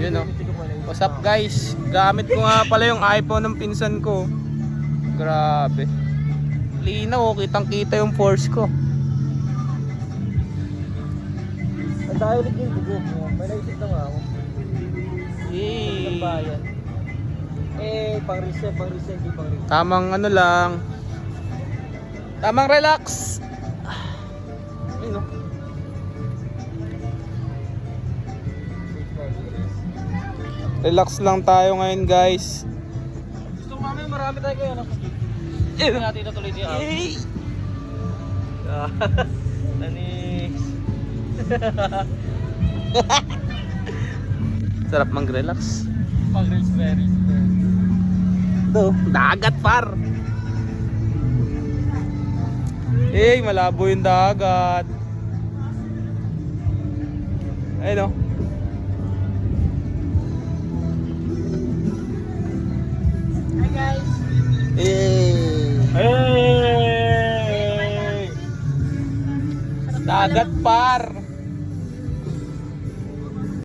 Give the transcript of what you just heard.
Yun o. What's up guys? Gamit ko nga pala yung iPhone ng pinsan ko. Grabe. Linaw, kitang kita yung force ko. Ang tayo ulit yung dugo mo. May naisip na nga ako. Ng bayan. Pang-reset, di pang-reset. Tamang ano lang. Tamang relax. Ayun o. Relax lang tayo ngayon guys. Gusto ko mamaya marami tayo kayo. Hindi natin natuloy niya. Tanis. Sarap mag-relax. Pag-raspberry. Ito, dagat par. Malabo yung dagat. Ayun o. Hi guys. Dagat par.